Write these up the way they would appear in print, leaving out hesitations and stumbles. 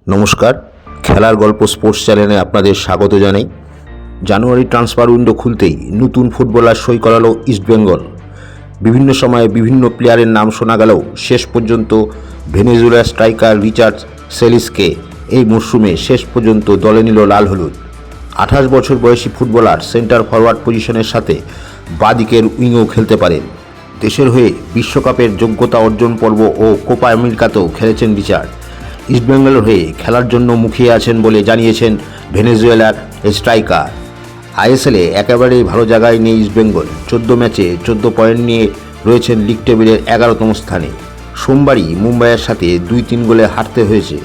নমস্কার, খেলার গল্প স্পোর্টস চ্যানেলে আপনাদের স্বাগত জানাই। জানুয়ারি ট্রান্সফার উইন্ডো খুলতেই নতুন ফুটবলার সই করালো ইস্টবেঙ্গল। বিভিন্ন সময়ে বিভিন্ন প্লেয়ারের নাম শোনা গেলেও শেষ পর্যন্ত ভেনেজুয়েলার স্ট্রাইকার রিচার্ড সেলিসকে এই মরশুমে শেষ পর্যন্ত দলে নিল লাল হলুদ। 28 বছর বয়সী ফুটবলার সেন্টার ফরওয়ার্ড পজিশনের সাথে বাঁদিকের উইংও খেলতে পারেন। দেশের হয়ে বিশ্বকাপের যোগ্যতা অর্জন পর্ব ও কোপা আমেরিকাতেও খেলেছেন রিচার্ড। ইস্টবেঙ্গলের হয়ে খেলার জন্য মুখিয়ে আছেন বলে জানিয়েছেন ভেনেজুয়েলার স্ট্রাইকার। আইএসএলে একেবারেই ভালো জায়গায় নেই ইস্টবেঙ্গল। 14 ম্যাচে 14 পয়েন্ট নিয়ে রয়েছেন লিগ টেবিলের 11তম স্থানে। সোমবারই মুম্বাইয়ের সাথে 2-3 গোলে হারতে হয়েছে।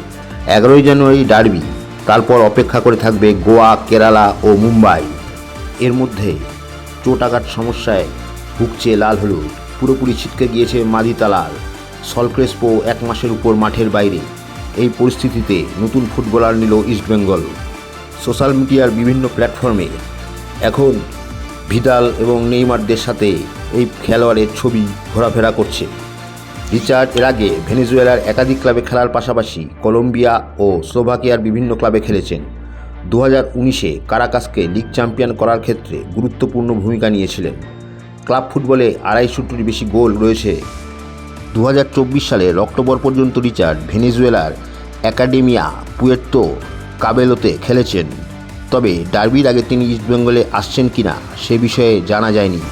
11ই জানুয়ারি ডার্বি, তারপর অপেক্ষা করে থাকবে গোয়া, কেরালা ও মুম্বাই। এর মধ্যে চোটাঘাত সমস্যায় ভুগছে লাল হলুদ। পুরোপুরি ছিটকে গিয়েছে মাদি তালাল। সল ক্রেসপো 1 মাসের উপর মাঠের বাইরে। এই পরিস্থিতিতে নতুন ফুটবলার নিল ইস্টবেঙ্গল। সোশ্যাল মিডিয়ার বিভিন্ন প্ল্যাটফর্মে এখন ভিদাল এবং নেইমারদের সাথে এই খেলোয়াড়ের ছবি ঘোরাফেরা করছে। রিচার্ড এর আগে ভেনেজুয়েলার একাধিক ক্লাবে খেলার পাশাপাশি কলম্বিয়া ও স্লোভাকিয়ার বিভিন্ন ক্লাবে খেলেছেন। 2019-এ কারাকাসকে লিগ চ্যাম্পিয়ন করার ক্ষেত্রে গুরুত্বপূর্ণ ভূমিকা নিয়েছিলেন। ক্লাব ফুটবলে 250টির বেশি গোল রয়েছে। 2024 সালের অক্টোবর পর্যন্ত রিচার্ড ভেনেজুয়েলার একাডেমিয়া পুয়ের্তো কাবেলোতে খেলেছেন। তবে ডার্বির আগে তিনি ইস্টবেঙ্গলে আসছেন কিনা সে বিষয়ে জানা যায়নি।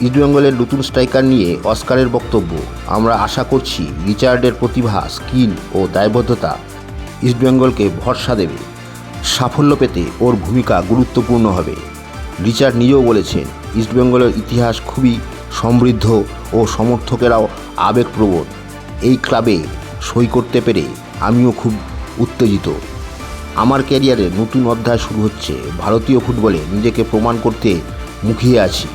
ইস্টবেঙ্গলের নতুন স্ট্রাইকার নিয়ে অস্কারের বক্তব্য, আমরা আশা করছি রিচার্ডের প্রতিভা, স্কিল ও দায়বদ্ধতা ইস্টবেঙ্গলকে ভরসা দেবে। সাফল্য পেতে ওর ভূমিকা গুরুত্বপূর্ণ হবে। রিচার্ড নিজেও বলেছেন, ইস্টবেঙ্গলের ইতিহাস খুবই সমৃদ্ধ ও সমর্থকেরাও আবেগপ্রবণ। এই ক্লাবে সই করতে পেরে আমিও খুব উত্তেজিত। আমার ক্যারিয়ারে নতুন অধ্যায় শুরু হচ্ছে। ভারতীয় ফুটবলে নিজেকে প্রমাণ করতে মুখিয়ে আছি।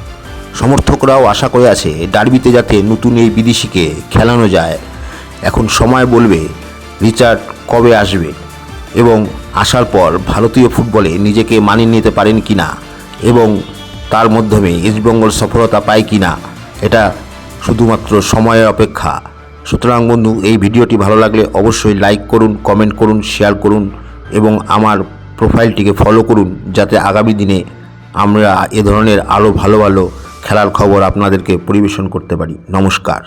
সমর্থকরাও আশা করে আছে ডার্বিতে যাতে নতুন এই বিদেশিকে খেলানো যায়। এখন সময় বলবে রিচার্ড কবে আসবে এবং আসার পর ভারতীয় ফুটবলে নিজেকে মানিয়ে নিতে পারেন কিনা এবং তার মাধ্যমে ইস্টবেঙ্গল সফলতা পায় কিনা, এটা শুধুমাত্র সময়ের অপেক্ষা। সুতরাং বন্ধু, এই ভিডিওটি ভালো লাগলে অবশ্যই লাইক করুন, কমেন্ট করুন, শেয়ার করুন এবং আমার প্রোফাইলটিকে ফলো করুন, যাতে আগামী দিনে আমরা এ ধরনের আরও ভালো ভালো খেলার খবর আপনাদেরকে পরিবেশন করতে পারি। নমস্কার।